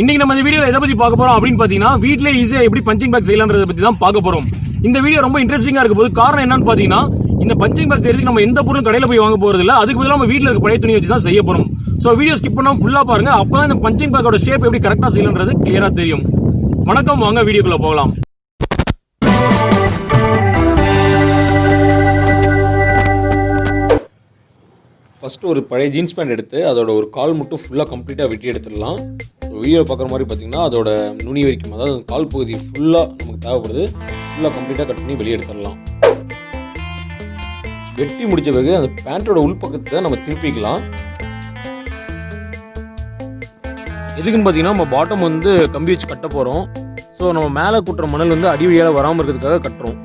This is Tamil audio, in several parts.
இன்னைக்கு நம்ம இந்த வீடியோல எதை பத்தி பார்க்க போறோம் அப்படின்னு பாத்தீங்கன்னா வீட்ல ஈஸியா எப்படி பஞ்சிங் பேக் செய்யலாம்ன்றத பத்தி தான் பார்க்க போறோம். இந்த வீடியோ ரொம்ப இன்ட்ரெஸ்டிங்கா இருக்க போது காரணம் என்னன்னு பாத்தீங்கன்னா இந்த பஞ்சிங் பேக் செய்யறதுக்கு நம்ம எந்த பொருளும் கடையில போய் வாங்க போறது இல்ல, அதுக்கு பதிலா நம்ம வீட்ல இருக்க பழைய துணி வச்சு தான் செய்ய போறோம். சோ வீடியோ ஸ்கிப் பண்ணாம ஃபுல்லா பாருங்க, அப்பதான் இந்த பஞ்சிங் பேக்கோட ஷேப் எப்படி கரெக்டா செய்யலாம்ன்றது கிளியரா தெரியும். வணக்கம், வாங்க வீடியோக்குள்ள போகலாம். ஃபஸ்ட்டு ஒரு பழைய ஜீன்ஸ் பேண்ட் எடுத்து அதோட ஒரு கால் மட்டும் ஃபுல்லாக கம்ப்ளீட்டாக வெட்டி எடுத்துடலாம். வீடியோ பார்க்குற மாதிரி பார்த்திங்கன்னா அதோட நுனி வரைக்கும், அதாவது கால் பகுதி ஃபுல்லாக நமக்கு தேவைப்படுது, ஃபுல்லாக கம்ப்ளீட்டாக கட் பண்ணி வெளியே எடுத்துடலாம். வெட்டி முடித்த பிறகு அந்த பேண்ட்டோட உள்பக்கத்தை நம்ம திருப்பிக்கலாம். எதுக்குன்னு பார்த்தீங்கன்னா நம்ம பாட்டம் வந்து கம்பி வச்சு கட்ட போகிறோம். ஸோ நம்ம மேலே கூட்டுற மணல் வந்து அடி வழியால் வராமல் இருக்கிறதுக்காக கட்டுறோம்.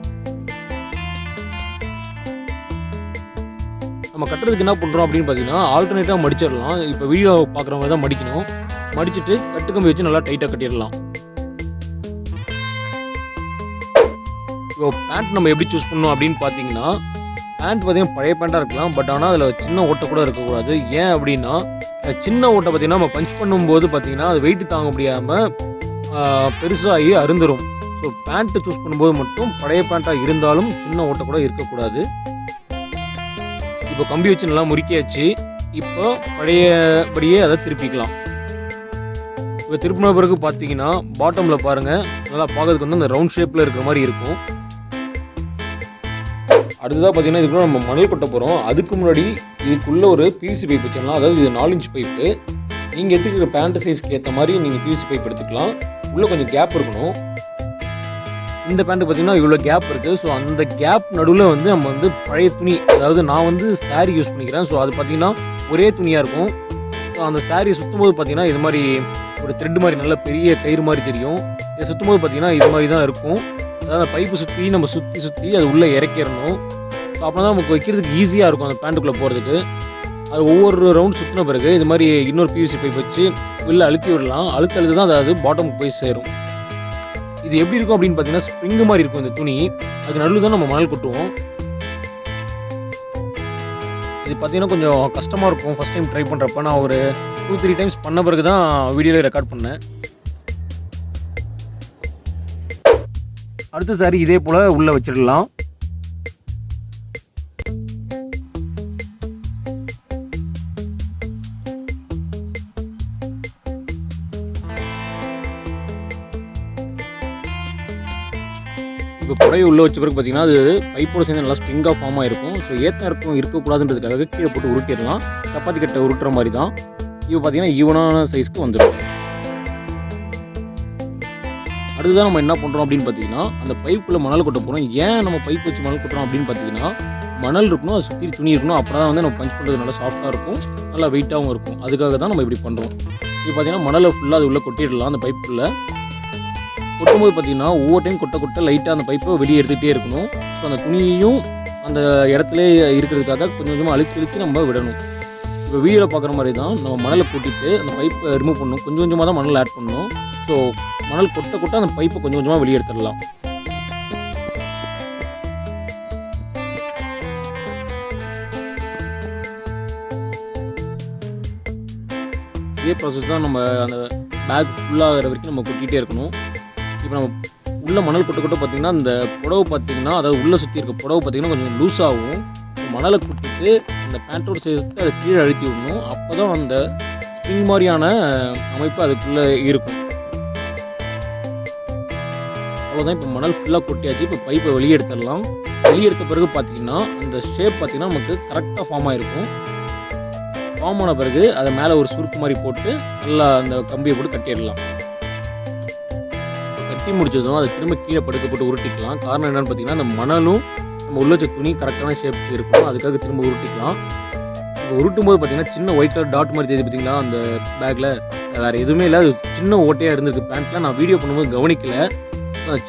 நம்ம கட்டுறதுக்கு என்ன பண்ணுறோம் அப்படின்னு பார்த்தீங்கன்னா ஆல்டர்னேட்டாக மடிச்சிடலாம். இப்போ வீடியோ பார்க்குறவங்க தான் மடிக்கணும். மடிச்சுட்டு கட்டுக்கம்பி வச்சு நல்லா டைட்டாக கட்டிடலாம். இப்போ பேண்ட் நம்ம எப்படி சூஸ் பண்ணணும் அப்படின்னு பார்த்தீங்கன்னா, பேண்ட் பார்த்தீங்கன்னா பழைய பேண்ட்டாக இருக்கலாம், பட் ஆனால் அதில் சின்ன ஓட்டை கூட இருக்கக்கூடாது. ஏன் அப்படின்னா சின்ன ஓட்டை பார்த்தீங்கன்னா நம்ம பஞ்ச் பண்ணும்போது பார்த்தீங்கன்னா அது வெயிட் தாங்க முடியாமல் பெருசாகி அருந்துடும். ஸோ பேண்ட்டு சூஸ் பண்ணும்போது மட்டும் பழைய பேண்ட்டாக இருந்தாலும் சின்ன ஓட்டை கூட இருக்கக்கூடாது. இப்போ கம்பி வச்சு நல்லா முறுக்கியாச்சு. இப்போ பழையபடியே அதை திருப்பிக்கலாம். இப்போ திருப்பின பிறகு பார்த்தீங்கன்னா பாட்டமில் பாருங்கள், நல்லா பார்க்கறதுக்கு வந்து அந்த ரவுண்ட் ஷேப்பில் இருக்கிற மாதிரி இருக்கும். அடுத்ததாக பார்த்தீங்கன்னா இதுக்குள்ள நம்ம மணல் கொட்ட போகிறோம். அதுக்கு முன்னாடி இதுக்குள்ளே ஒரு பிவிசி பைப் வச்சிடலாம். அதாவது இது 4 இன்ச் பைப்பு. நீங்கள் எடுத்துக்கிற பேண்ட் சைஸ்க்கு ஏற்ற மாதிரி நீங்கள் பிவிசி பைப் எடுத்துக்கலாம். உள்ளே கொஞ்சம் கேப் இருக்கணும். இந்த பேண்ட்டு பார்த்தீங்கன்னா இவ்வளோ கேப் இருக்குது. ஸோ அந்த கேப் நடுவில் வந்து நம்ம வந்து பழைய துணி, அதாவது நான் வந்து சாரீ யூஸ் பண்ணிக்கிறேன். ஸோ அது பார்த்தீங்கன்னா ஒரே துணியாக இருக்கும். ஸோ அந்த சாரீ சுற்றும் போது பார்த்தீங்கன்னா இது மாதிரி ஒரு த்ரெட் மாதிரி நல்ல பெரிய கயிறு மாதிரி தெரியும். இதை சுற்றும் போது பார்த்தீங்கன்னா இது மாதிரி தான் இருக்கும். அதாவது அந்த பைப்பு சுற்றி நம்ம சுற்றி அது உள்ளே இறக்கிடணும். ஸோ அப்போ தான் நமக்கு வைக்கிறதுக்கு ஈஸியாக இருக்கும் அந்த பேண்ட்டுக்குள்ளே போகிறதுக்கு. அது ஒவ்வொரு ரவுண்ட் சுற்றின பிறகு இது மாதிரி இன்னொரு பிவிசி பைப் வச்சு உள்ளே அழுத்தி விடலாம். அழுத்து தான் அதாவது பாட்டமுக்கு போய் சேரும். இது எப்படி இருக்கும் அப்படின்னு பார்த்தீங்கன்னா ஸ்ப்ரிங்கு மாதிரி இருக்கும் இந்த துணி. அதுக்கு நடுவில் தான் நம்ம மணல் கொட்டுவோம். இது பார்த்தீங்கன்னா கொஞ்சம் கஷ்டமாக இருக்கும். ஃபஸ்ட் டைம் ட்ரை பண்ணுறப்ப நான் ஒரு 2-3 டைம்ஸ் பண்ண பிறகு தான் வீடியோவில் ரெக்கார்ட் பண்ணேன். அடுத்த சாரி இதே போல் உள்ளே வச்சிடலாம். இப்போ புடையை உள்ளே வச்ச பிறகு பார்த்தீங்கன்னா அது பைப்போடு சேர்ந்து நல்லா ஸ்ப்ரிங்காக ஃபார்ம் ஆகிருக்கும். ஸோ ஏற்ற இருக்கக்கூடாதுன்றதுக்காக கீழே போட்டு உருட்டிடலாம். சப்பாத்தி கட்டை உருட்டுற மாதிரி தான். இப்போ பார்த்தீங்கன்னா ஈவனான சைஸ்க்கு வந்துடும். அடுத்ததான் நம்ம என்ன பண்ணுறோம் அப்படின்னு பார்த்தீங்கன்னா அந்த பைப்புக்குள்ளே மணல் கொட்ட போகிறோம். ஏன் நம்ம பைப் வச்சு மணல் கொட்டுறோம் அப்படின்னு பார்த்தீங்கன்னா மணல் இருக்கணும், அது சுற்றி துணி இருக்கணும். அப்போ தான் வந்து நம்ம பஞ்ச் பண்ணுறது நல்லா சாஃப்டாக இருக்கும், நல்லா வெயிட்டாகவும் இருக்கும். அதுக்காக தான் நம்ம இப்படி பண்ணுறோம். இப்போ பார்த்தீங்கன்னா மணலை ஃபுல்லாக அது உள்ளே கொட்டிடலாம். அந்த பைப்புக்குள்ளே கொட்டும்போது பார்த்தீங்கன்னா ஒவ்வொரு டைம் கொட்ட லைட்டாக அந்த பைப்பை வெளியே எடுத்துகிட்டே இருக்கணும். ஸோ அந்த துணியையும் அந்த இடத்துல இருக்கிறதுக்காக கொஞ்சம் கொஞ்சமாக அழுத்தி நம்ம விடணும். இப்போ வீடியோவில் பார்க்குற மாதிரி தான் நம்ம மணலை கொட்டிட்டு அந்த பைப்பை ரிமூவ் பண்ணணும். கொஞ்சம் கொஞ்சமாக தான் மணல் ஆட் பண்ணணும். ஸோ மணல் கொட்ட அந்த பைப்பை கொஞ்சம் கொஞ்சமாக வெளியே எடுத்துடலாம். இதே ப்ராசஸ் தான் நம்ம அந்த பேக் ஃபுல்லாகிற வரைக்கும் நம்ம கொட்டிகிட்டே இருக்கணும். இப்போ நம்ம உள்ளே மணல் கொட்ட பார்த்திங்கன்னா இந்த புடவை பார்த்திங்கன்னா, அதாவது உள்ளே சுற்றி இருக்க புடவை பார்த்திங்கன்னா கொஞ்சம் லூஸாகவும், மணலை கொட்டிட்டு அந்த பேண்ட்டோட சேர்த்து அதை கீழே அழுத்தி விடணும். அப்போ தான் அந்த ஸ்ப்ரிங் மாதிரியான அமைப்பு அதுக்குள்ளே இருக்கும். அவ்வளோதான். இப்போ மணல் ஃபுல்லாக கொட்டியாச்சு. இப்போ பைப்பை வெளியே எடுத்துடலாம். வெளியே எடுத்த பிறகு பார்த்திங்கன்னா அந்த ஷேப் பார்த்திங்கன்னா நமக்கு கரெக்டாக ஃபார்ம் ஆகிருக்கும். ஃபார்ம் ஆன பிறகு அதை மேலே ஒரு சுருக்கு மாதிரி போட்டு நல்லா அந்த கம்பியை போட்டு கட்டிடலாம். கட்டி முடிச்சதும் அதை திரும்ப கீழே படுக்க போட்டு உருட்டிக்கலாம். காரணம் என்னென்னு பார்த்தீங்கன்னா அந்த மணலும் நம்ம உள்ள வச்ச துணி கரெக்டான ஷேப் இருக்கும். அதுக்காக திரும்ப உருட்டிக்கலாம். இப்போ உருட்டும் போது பார்த்தீங்கன்னா சின்ன ஒயிட் கலர் டாட் மாதிரி தெரியுது பார்த்தீங்களா அந்த பேக்கில். வேறு எதுவுமே இல்லை, அது சின்ன ஓட்டையாக இருந்திருக்கு பேண்ட்டில். நான் வீடியோ பண்ணும்போது கவனிக்கலை.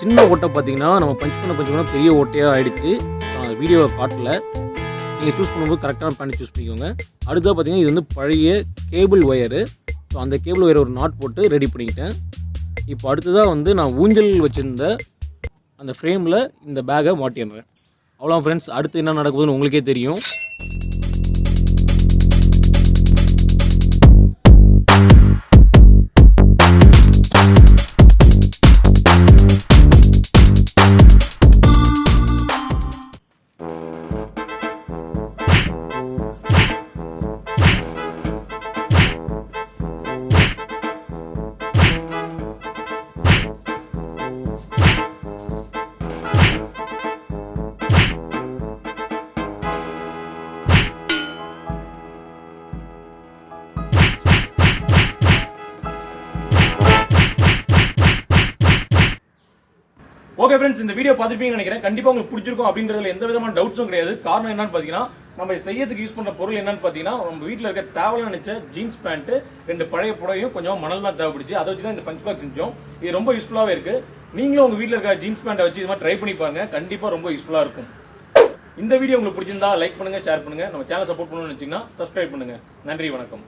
சின்ன ஓட்டை பார்த்தீங்கன்னா நம்ம பஞ்ச் பண்ண பெரிய ஓட்டையாக ஆகிடுச்சு. நான் வீடியோவை காட்டல. நீங்கள் சூஸ் பண்ணும்போது கரெக்டான பேண்ட் சூஸ் பண்ணிக்கோங்க. அடுத்ததாக பார்த்தீங்கன்னா இது வந்து பழைய கேபிள் ஒயரு. ஸோ அந்த கேபிள் ஒயரை ஒரு நாட் போட்டு ரெடி பண்ணிக்கிட்டேன். இப்போ அடுத்ததாக வந்து நான் ஊஞ்சல் வச்சுருந்த அந்த ஃப்ரேமில் இந்த பேக்கை மாட்டிடுறேன். அவ்வளோ ஃப்ரெண்ட்ஸ், அடுத்து என்ன நடக்குதுன்னு உங்களுக்கே தெரியும். ஓகே ஃப்ரெண்ட்ஸ், இந்த வீடியோ பார்த்துருப்பீங்கன்னு நினைக்கிறேன். கண்டிப்பாக உங்களுக்கு பிடிச்சிருக்கும் அப்படின்றதுல எந்த விதமான டவுட்ஸும் கிடையாது. காரணம் என்னன்னு பார்த்தீங்கன்னா, நம்ம செய்யறதுக்கு யூஸ் பண்ணுற பொருள் என்னன்னு பார்த்தீங்கன்னா, நம்ம வீட்டில் இருக்க தேவையான நினைச்ச ஜீன்ஸ் பேண்ட்டு, 2 பழைய புடவையும் கொஞ்சம் மணல் தான் தேவைப்படுச்சு. அதை வச்சு தான் இந்த பஞ்ச் பேக் செஞ்சோம். இது ரொம்ப யூஸ்ஃபுல்லாகவே இருக்குது. நீங்களும் உங்கள் வீட்டில் இருக்க ஜீன்ஸ் பேண்ட்டை வச்சு இது மாதிரி ட்ரை பண்ணி பாருங்க. கண்டிப்பாக ரொம்ப யூஸ்ஃபுல்லாக இருக்கும். இந்த வீடியோ உங்களுக்கு பிடிச்சிருந்தா லைக் பண்ணுங்கள், ஷேர் பண்ணுங்கள். நம்ம சேனல் சப்போர்ட் பண்ணணும்னு நினச்சிங்கன்னா சப்ஸ்கிரைப் பண்ணுங்கள். நன்றி, வணக்கம்.